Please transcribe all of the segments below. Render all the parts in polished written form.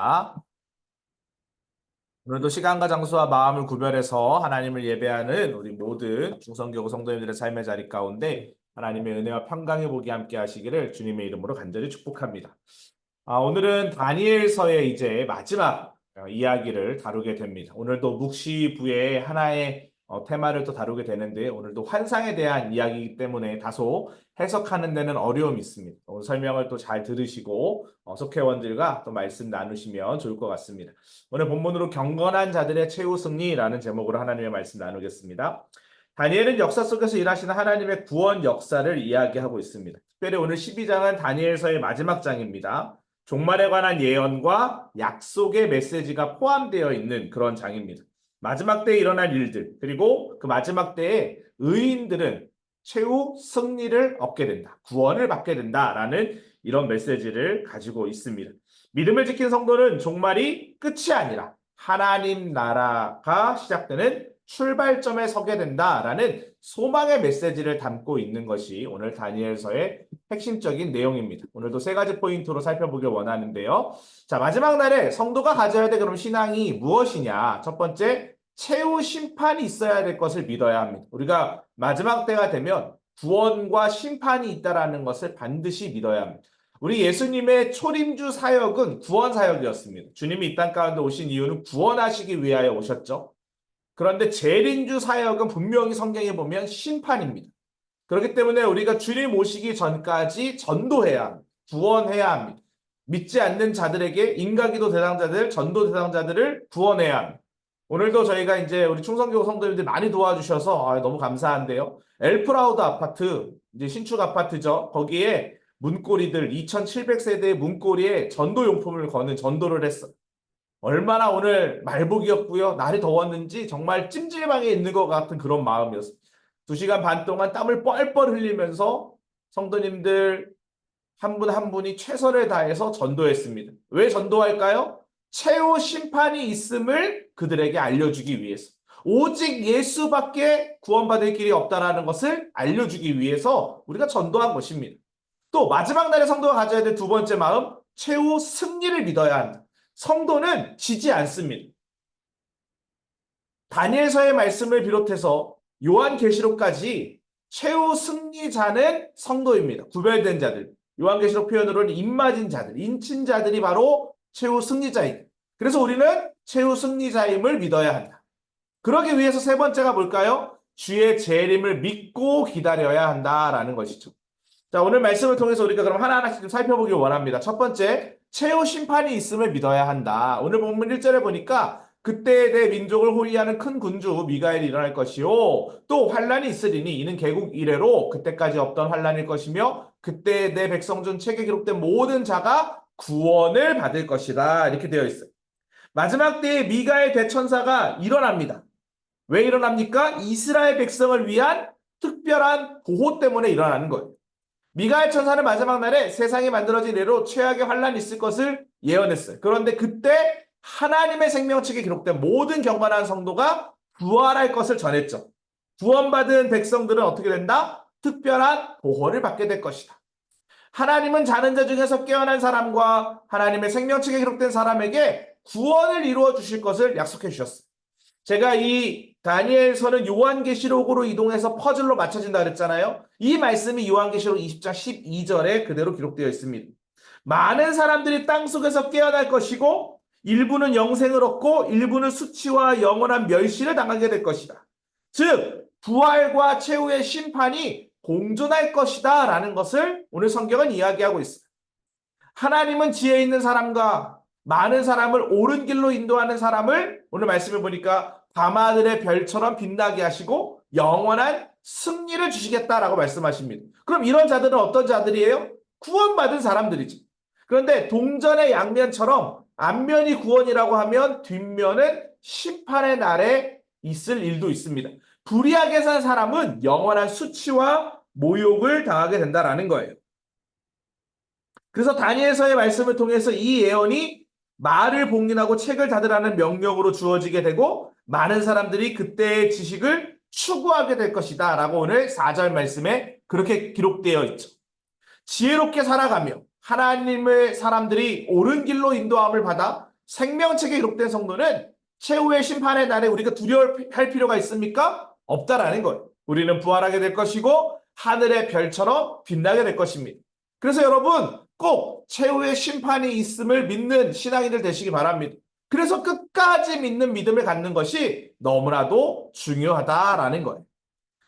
시간입니다. 오늘도 시간과 장소와 마음을 구별해서 하나님을 예배하는 우리 모든 중성교구 성도님들의 삶의 자리 가운데 하나님의 은혜와 평강의 복이 함께 하시기를 주님의 이름으로 간절히 축복합니다. 오늘은 다니엘서의 이제 마지막 이야기를 다루게 됩니다. 오늘도 묵시부의 하나의 테마를 또 다루게 되는데 오늘도 환상에 대한 이야기이기 때문에 다소 해석하는 데는 어려움이 있습니다. 오늘 설명을 또 잘 들으시고 속회원들과 또 말씀 나누시면 좋을 것 같습니다. 오늘 본문으로 경건한 자들의 최후 승리라는 제목으로 하나님의 말씀 나누겠습니다. 다니엘은 역사 속에서 일하시는 하나님의 구원 역사를 이야기하고 있습니다. 특별히 오늘 12장은 다니엘서의 마지막 장입니다. 종말에 관한 예언과 약속의 메시지가 포함되어 있는 그런 장입니다. 마지막 때에 일어날 일들, 그리고 그 마지막 때에 의인들은 최후 승리를 얻게 된다. 구원을 받게 된다라는 이런 메시지를 가지고 있습니다. 믿음을 지킨 성도는 종말이 끝이 아니라 하나님 나라가 시작되는 출발점에 서게 된다라는 소망의 메시지를 담고 있는 것이 오늘 다니엘서의 핵심적인 내용입니다. 오늘도 세 가지 포인트로 살펴보길 원하는데요. 자, 마지막 날에 성도가 가져야 될 그럼 신앙이 무엇이냐? 첫 번째, 최후 심판이 있어야 될 것을 믿어야 합니다. 우리가 마지막 때가 되면 구원과 심판이 있다라는 것을 반드시 믿어야 합니다. 우리 예수님의 초림주 사역은 구원 사역이었습니다. 주님이 이 땅 가운데 오신 이유는 구원하시기 위하여 오셨죠. 그런데 재림주 사역은 분명히 성경에 보면 심판입니다. 그렇기 때문에 우리가 주님 오시기 전까지 전도해야 합니다. 구원해야 합니다. 믿지 않는 자들에게 인가기도 대상자들, 전도 대상자들을 구원해야 합니다. 오늘도 저희가 이제 우리 충성교구 성도님들 많이 도와주셔서 너무 감사한데요. 엘프라우드 아파트, 이제 신축 아파트죠. 거기에 문고리들 2,700세대의 문고리에 전도용품을 거는 전도를 했어요. 얼마나 오늘 말복이었고요. 날이 더웠는지 정말 찜질방에 있는 것 같은 그런 마음이었어요. 2시간 반 동안 땀을 뻘뻘 흘리면서 성도님들 한 분 한 분이 최선을 다해서 전도했습니다. 왜 전도할까요? 최후 심판이 있음을 그들에게 알려주기 위해서. 오직 예수밖에 구원받을 길이 없다는 것을 알려주기 위해서 우리가 전도한 것입니다. 또 마지막 날에 성도가 가져야 될 두 번째 마음, 최후 승리를 믿어야 한다. 성도는 지지 않습니다. 다니엘서의 말씀을 비롯해서 요한계시록까지 최후 승리자는 성도입니다. 구별된 자들. 요한계시록 표현으로는 입맞은 자들, 인친자들이 바로 최후 승리자입니다. 그래서 우리는 최후 승리자임을 믿어야 한다. 그러기 위해서 세 번째가 뭘까요? 주의 재림을 믿고 기다려야 한다라는 것이죠. 자, 오늘 말씀을 통해서 우리가 그럼 하나하나씩 좀 살펴보길 원합니다. 첫 번째, 최후 심판이 있음을 믿어야 한다. 오늘 본문 1절에 보니까 그때에 내 민족을 호위하는 큰 군주 미가엘이 일어날 것이요. 또 환란이 있으리니 이는 개국 이래로 그때까지 없던 환란일 것이며 그때에 내 백성 중 책에 기록된 모든 자가 구원을 받을 것이다. 이렇게 되어 있어요. 마지막 때에 미가엘 대천사가 일어납니다. 왜 일어납니까? 이스라엘 백성을 위한 특별한 보호 때문에 일어나는 거예요. 미가엘 천사는 마지막 날에 세상이 만들어진 이래로 최악의 환란이 있을 것을 예언했어요. 그런데 그때 하나님의 생명책에 기록된 모든 경건한 성도가 부활할 것을 전했죠. 구원받은 백성들은 어떻게 된다? 특별한 보호를 받게 될 것이다. 하나님은 자는 자 중에서 깨어난 사람과 하나님의 생명책에 기록된 사람에게 구원을 이루어 주실 것을 약속해 주셨어요. 제가 이 다니엘서는 요한계시록으로 이동해서 퍼즐로 맞춰진다 그랬잖아요. 이 말씀이 요한계시록 20장 12절에 그대로 기록되어 있습니다. 많은 사람들이 땅속에서 깨어날 것이고 일부는 영생을 얻고 일부는 수치와 영원한 멸시를 당하게 될 것이다. 즉 부활과 최후의 심판이 공존할 것이다 라는 것을 오늘 성경은 이야기하고 있습니다. 하나님은 지혜 있는 사람과 많은 사람을 옳은 길로 인도하는 사람을 오늘 말씀해 보니까 밤하늘의 별처럼 빛나게 하시고 영원한 승리를 주시겠다라고 말씀하십니다. 그럼 이런 자들은 어떤 자들이에요? 구원받은 사람들이죠. 그런데 동전의 양면처럼 앞면이 구원이라고 하면 뒷면은 심판의 날에 있을 일도 있습니다. 불의하게 산 사람은 영원한 수치와 모욕을 당하게 된다라는 거예요. 그래서 다니엘서의 말씀을 통해서 이 예언이 말을 봉인하고 책을 닫으라는 명령으로 주어지게 되고 많은 사람들이 그때의 지식을 추구하게 될 것이다 라고 오늘 4절 말씀에 그렇게 기록되어 있죠. 지혜롭게 살아가며 하나님의 사람들이 옳은 길로 인도함을 받아 생명책에 기록된 성도는 최후의 심판의 날에 우리가 두려워할 필요가 있습니까? 없다라는 거예요. 우리는 부활하게 될 것이고 하늘의 별처럼 빛나게 될 것입니다. 그래서 여러분 꼭 최후의 심판이 있음을 믿는 신앙인들 되시기 바랍니다. 그래서 끝까지 믿는 믿음을 갖는 것이 너무나도 중요하다라는 거예요.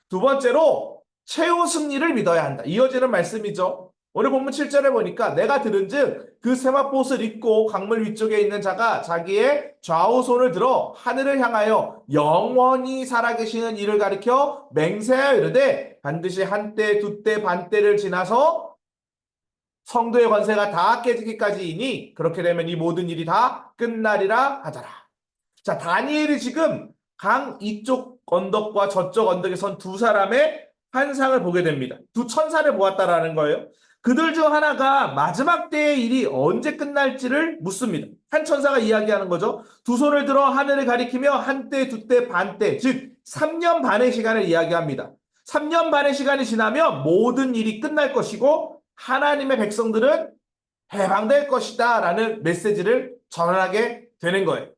두 번째로 최후 승리를 믿어야 한다. 이어지는 말씀이죠. 오늘 본문 7절에 보니까 내가 들은즉 그 세마포옷을 입고 강물 위쪽에 있는 자가 자기의 좌우 손을 들어 하늘을 향하여 영원히 살아계시는 이를 가리켜 맹세하여 이르되 반드시 한때 두때 반때를 지나서 성도의 권세가 다 깨지기까지이니 그렇게 되면 이 모든 일이 다 끝나리라 하더라. 자, 다니엘이 지금 강 이쪽 언덕과 저쪽 언덕에 선 두 사람의 환상을 보게 됩니다. 두 천사를 보았다라는 거예요. 그들 중 하나가 마지막 때의 일이 언제 끝날지를 묻습니다. 한 천사가 이야기하는 거죠. 두 손을 들어 하늘을 가리키며 한때, 두때, 반때, 즉 3년 반의 시간을 이야기합니다. 3년 반의 시간이 지나면 모든 일이 끝날 것이고 하나님의 백성들은 해방될 것이다 라는 메시지를 전하게 되는 거예요.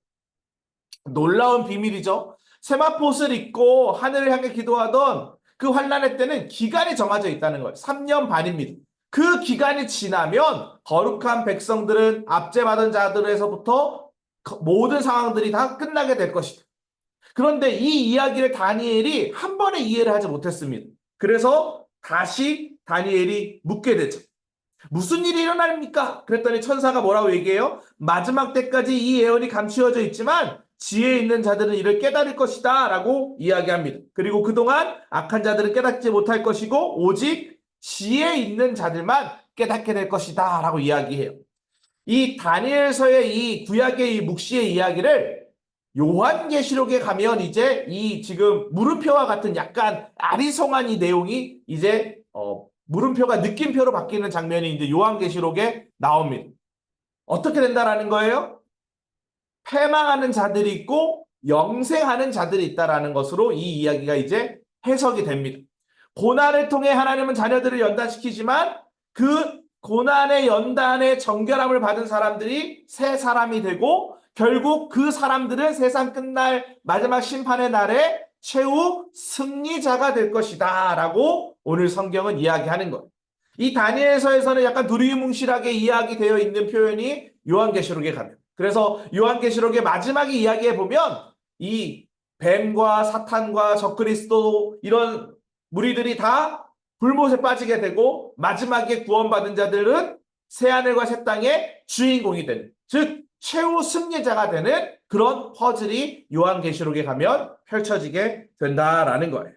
놀라운 비밀이죠. 세마포옷을 입고 하늘을 향해 기도하던 그 환란의 때는 기간이 정해져 있다는 거예요. 3년 반입니다. 그 기간이 지나면 거룩한 백성들은 압제받은 자들에서부터 모든 상황들이 다 끝나게 될 것이다. 그런데 이 이야기를 다니엘이 한 번에 이해를 하지 못했습니다. 그래서 다시 다니엘이 묻게 되죠. 무슨 일이 일어납니까? 그랬더니 천사가 뭐라고 얘기해요? 마지막 때까지 이 예언이 감추어져 있지만 지혜 있는 자들은 이를 깨달을 것이다 라고 이야기합니다. 그리고 그동안 악한 자들은 깨닫지 못할 것이고 오직 지혜 있는 자들만 깨닫게 될 것이다 라고 이야기해요. 이 다니엘서의 이 구약의 이 묵시의 이야기를 요한계시록에 가면 이제 이 지금 물음표와 같은 약간 아리송한 이 내용이 이제 물음표가 느낌표로 바뀌는 장면이 이제 요한계시록에 나옵니다. 어떻게 된다라는 거예요? 패망하는 자들이 있고 영생하는 자들이 있다라는 것으로 이 이야기가 이제 해석이 됩니다. 고난을 통해 하나님은 자녀들을 연단시키지만 그 고난의 연단의 정결함을 받은 사람들이 새 사람이 되고 결국 그 사람들은 세상 끝날 마지막 심판의 날에 최후 승리자가 될 것이다 라고 오늘 성경은 이야기하는 것. 이 다니엘서에서는 약간 두리뭉실하게 이야기되어 있는 표현이 요한계시록에 가면. 그래서 요한계시록의 마지막에 이야기해 보면 이 뱀과 사탄과 적그리스도 이런 무리들이 다 불못에 빠지게 되고 마지막에 구원받은 자들은 새하늘과 새 땅의 주인공이 되는, 즉 최후 승리자가 되는 그런 퍼즐이 요한계시록에 가면 펼쳐지게 된다라는 거예요.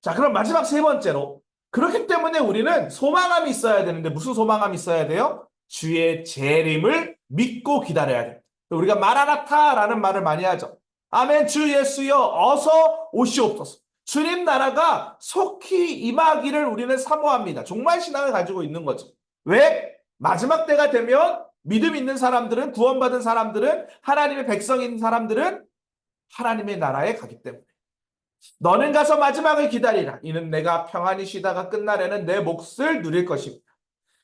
자, 그럼 마지막 세 번째로, 그렇기 때문에 우리는 소망감이 있어야 되는데 무슨 소망감이 있어야 돼요? 주의 재림을 믿고 기다려야 돼요. 우리가 마라나타라는 말을 많이 하죠. 아멘. 주 예수여 어서 오시옵소서. 주님 나라가 속히 임하기를 우리는 사모합니다. 정말 신앙을 가지고 있는 거죠. 왜? 마지막 때가 되면 믿음 있는 사람들은, 구원받은 사람들은, 하나님의 백성인 사람들은 하나님의 나라에 가기 때문에. 너는 가서 마지막을 기다리라. 이는 내가 평안히 쉬다가 끝날에는 내 몫을 누릴 것입니다.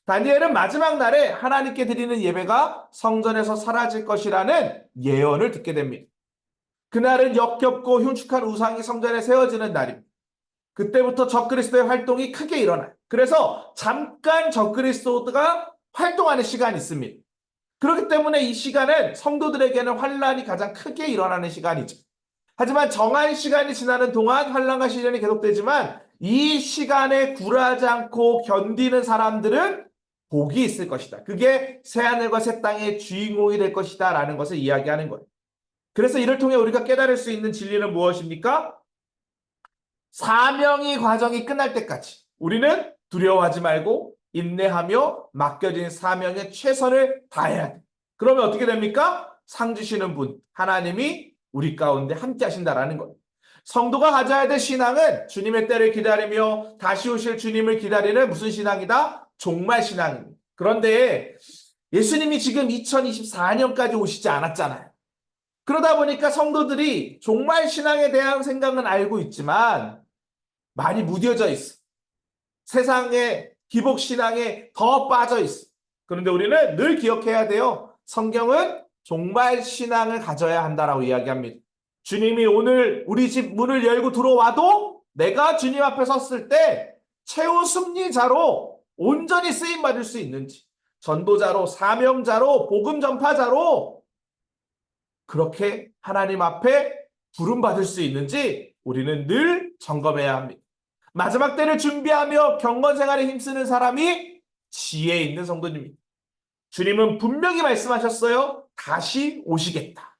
다니엘은 마지막 날에 하나님께 드리는 예배가 성전에서 사라질 것이라는 예언을 듣게 됩니다. 그날은 역겹고 흉측한 우상이 성전에 세워지는 날입니다. 그때부터 적그리스도의 활동이 크게 일어나요. 그래서 잠깐 적그리스도가 활동하는 시간이 있습니다. 그렇기 때문에 이 시간은 성도들에게는 환란이 가장 크게 일어나는 시간이죠. 하지만 정한 시간이 지나는 동안 환란과 시련이 계속되지만 이 시간에 굴하지 않고 견디는 사람들은 복이 있을 것이다. 그게 새하늘과 새 땅의 주인공이 될 것이다 라는 것을 이야기하는 거예요. 그래서 이를 통해 우리가 깨달을 수 있는 진리는 무엇입니까? 사명의 과정이 끝날 때까지 우리는 두려워하지 말고 인내하며 맡겨진 사명에 최선을 다해야 돼. 그러면 어떻게 됩니까? 상 주시는 분, 하나님이 우리 가운데 함께 하신다라는 거예요. 성도가 가져야 될 신앙은 주님의 때를 기다리며 다시 오실 주님을 기다리는 무슨 신앙이다? 종말 신앙입니다. 그런데 예수님이 지금 2024년까지 오시지 않았잖아요. 그러다 보니까 성도들이 종말 신앙에 대한 생각은 알고 있지만 많이 무뎌져 있어. 세상의 기복 신앙에 더 빠져 있어. 그런데 우리는 늘 기억해야 돼요. 성경은 정말 신앙을 가져야 한다라고 이야기합니다. 주님이 오늘 우리 집 문을 열고 들어와도 내가 주님 앞에 섰을 때 최후 승리자로 온전히 쓰임받을 수 있는지, 전도자로, 사명자로, 복음 전파자로 그렇게 하나님 앞에 부름받을 수 있는지 우리는 늘 점검해야 합니다. 마지막 때를 준비하며 경건 생활에 힘쓰는 사람이 지혜 있는 성도님입니다. 주님은 분명히 말씀하셨어요. 다시 오시겠다.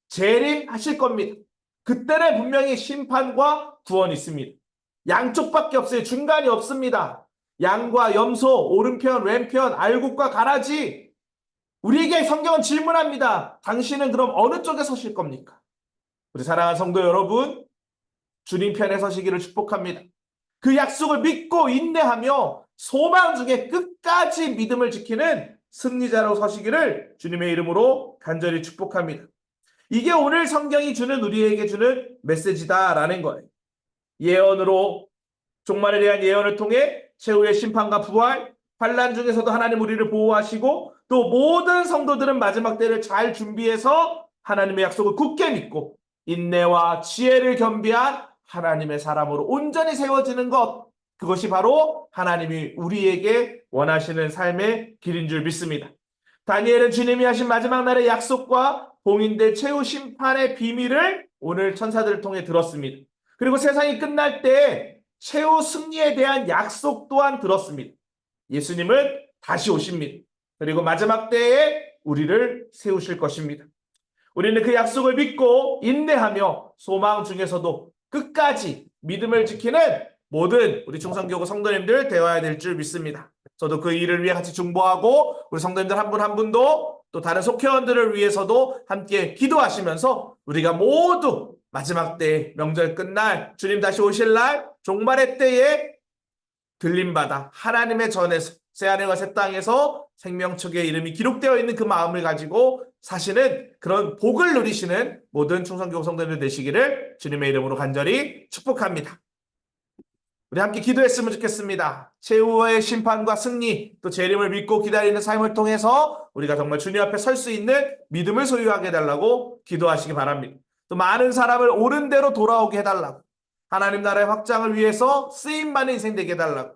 재림하실 겁니다. 그때는 분명히 심판과 구원이 있습니다. 양쪽밖에 없어요. 중간이 없습니다. 양과 염소, 오른편, 왼편, 알곡과 가라지. 우리에게 성경은 질문합니다. 당신은 그럼 어느 쪽에 서실 겁니까? 우리 사랑하는 성도 여러분, 주님 편에 서시기를 축복합니다. 그 약속을 믿고 인내하며 소망 중에 끝까지 믿음을 지키는 승리자로 서시기를 주님의 이름으로 간절히 축복합니다. 이게 오늘 성경이 주는 우리에게 주는 메시지다라는 거예요. 예언으로 종말에 대한 예언을 통해 최후의 심판과 부활, 환난 중에서도 하나님 우리를 보호하시고 또 모든 성도들은 마지막 때를 잘 준비해서 하나님의 약속을 굳게 믿고 인내와 지혜를 겸비한 하나님의 사람으로 온전히 세워지는 것, 그것이 바로 하나님이 우리에게 원하시는 삶의 길인 줄 믿습니다. 다니엘은 주님이 하신 마지막 날의 약속과 봉인될 최후 심판의 비밀을 오늘 천사들을 통해 들었습니다. 그리고 세상이 끝날 때 최후 승리에 대한 약속 또한 들었습니다. 예수님은 다시 오십니다. 그리고 마지막 때에 우리를 세우실 것입니다. 우리는 그 약속을 믿고 인내하며 소망 중에서도 끝까지 믿음을 지키는 모든 우리 충성교구 성도님들 되어야 될 줄 믿습니다. 저도 그 일을 위해 같이 중보하고 우리 성도님들 한 분 한 분도 또 다른 속회원들을 위해서도 함께 기도하시면서 우리가 모두 마지막 때 명절 끝날 주님 다시 오실 날 종말의 때에 들림받아 하나님의 전에서 새하늘과 새 땅에서 생명책의 이름이 기록되어 있는 그 마음을 가지고 사시는 그런 복을 누리시는 모든 충성교구 성도님들 되시기를 주님의 이름으로 간절히 축복합니다. 우리 함께 기도했으면 좋겠습니다. 최후의 심판과 승리, 또 재림을 믿고 기다리는 삶을 통해서 우리가 정말 주님 앞에 설 수 있는 믿음을 소유하게 해달라고 기도하시기 바랍니다. 또 많은 사람을 옳은 대로 돌아오게 해달라고, 하나님 나라의 확장을 위해서 쓰임받는 인생 되게 해달라고,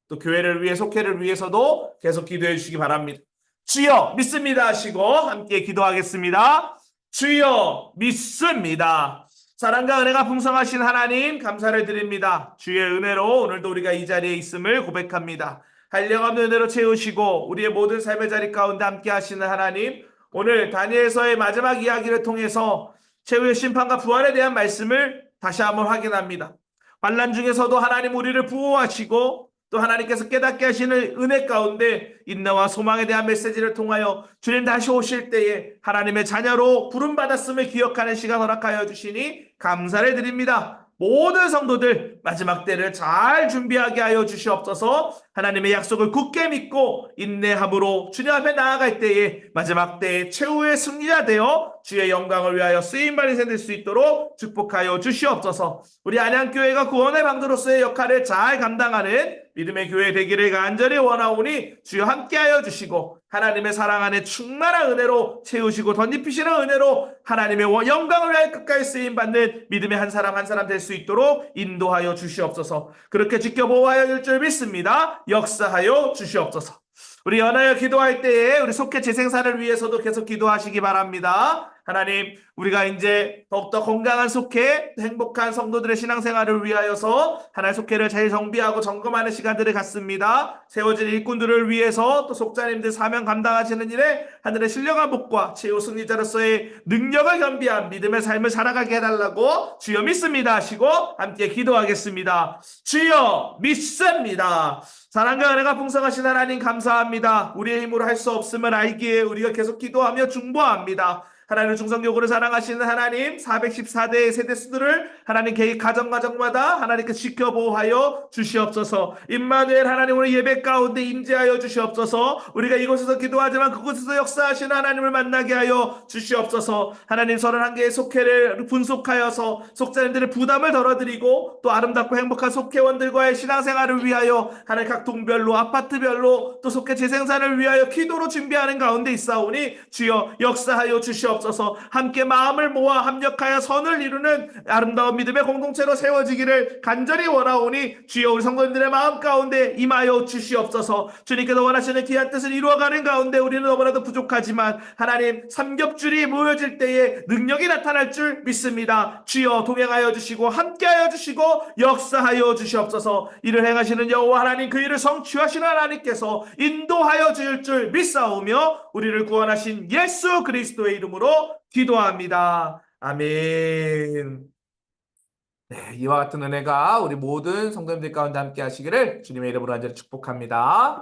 또 교회를 위해 속회를 위해서도 계속 기도해 주시기 바랍니다. 주여 믿습니다 하시고 함께 기도하겠습니다. 주여 믿습니다. 사랑과 은혜가 풍성하신 하나님 감사를 드립니다. 주의 은혜로 오늘도 우리가 이 자리에 있음을 고백합니다. 한량없는 은혜로 채우시고 우리의 모든 삶의 자리 가운데 함께 하시는 하나님, 오늘 다니엘서의 마지막 이야기를 통해서 최후의 심판과 부활에 대한 말씀을 다시 한번 확인합니다. 환난 중에서도 하나님 우리를 보호하시고 또 하나님께서 깨닫게 하시는 은혜 가운데 인내와 소망에 대한 메시지를 통하여 주님 다시 오실 때에 하나님의 자녀로 부름받았음을 기억하는 시간 허락하여 주시니 감사를 드립니다. 모든 성도들 마지막 때를 잘 준비하게 하여 주시옵소서. 하나님의 약속을 굳게 믿고 인내함으로 주님 앞에 나아갈 때에 마지막 때에 최후의 승리자 되어 주의 영광을 위하여 쓰임받는 인생 될 수 있도록 축복하여 주시옵소서. 우리 안양교회가 구원의 방도로서의 역할을 잘 감당하는 믿음의 교회 되기를 간절히 원하오니 주여 함께하여 주시고 하나님의 사랑 안에 충만한 은혜로 채우시고 덧입히시는 은혜로 하나님의 영광을 위하여 끝까지 쓰임받는 믿음의 한 사람 한 사람 될 수 있도록 인도하여 주시옵소서. 그렇게 지켜보아야 될 줄 믿습니다. 역사하여 주시옵소서. 우리 연하여 기도할 때에 우리 속회 재생산을 위해서도 계속 기도하시기 바랍니다. 하나님, 우리가 이제 더욱더 건강한 속회, 행복한 성도들의 신앙생활을 위하여서 하나의 속회를 잘 정비하고 점검하는 시간들을 갖습니다. 세워진 일꾼들을 위해서 또 속자님들 사명 감당하시는 일에 하늘의 신령한 복과 최후 승리자로서의 능력을 겸비한 믿음의 삶을 살아가게 해달라고 주여 믿습니다 하시고 함께 기도하겠습니다. 주여 믿습니다. 사랑과 은혜가 풍성하신 하나님 감사합니다. 우리의 힘으로 할 수 없음을 알기에 우리가 계속 기도하며 중보합니다. 하나님의 중성교구를 사랑하시는 하나님 414대의 세대수들을 하나님 개인 가정마다 하나님께 지켜보호하여 주시옵소서. 임마누엘 하나님 오늘 예배 가운데 임재하여 주시옵소서. 우리가 이곳에서 기도하지만 그곳에서 역사하시는 하나님을 만나게 하여 주시옵소서. 하나님 31개의 속회를 분속하여서 속자님들의 부담을 덜어드리고 또 아름답고 행복한 속회원들과의 신앙생활을 위하여 하나님 각 동별로 아파트별로 또 속회 재생산을 위하여 기도로 준비하는 가운데 있사오니 주여 역사하여 주시옵소서. 함께 마음을 모아 합력하여 선을 이루는 아름다운 믿음의 공동체로 세워지기를 간절히 원하오니 주여 우리 성도님들의 마음 가운데 임하여 주시옵소서. 주님께서 원하시는 귀한 뜻을 이루어가는 가운데 우리는 너무나도 부족하지만 하나님 삼겹줄이 모여질 때에 능력이 나타날 줄 믿습니다. 주여 동행하여 주시고 함께하여 주시고 역사하여 주시옵소서. 이를 행하시는 여호와 하나님 그 일을 성취하시는 하나님께서 인도하여 주실 줄 믿사오며 우리를 구원하신 예수 그리스도의 이름으로 기도합니다. 아멘. 네, 이와 같은 은혜가 우리 모든 성도님들 가운데 함께 하시기를 주님의 이름으로 간절히 축복합니다.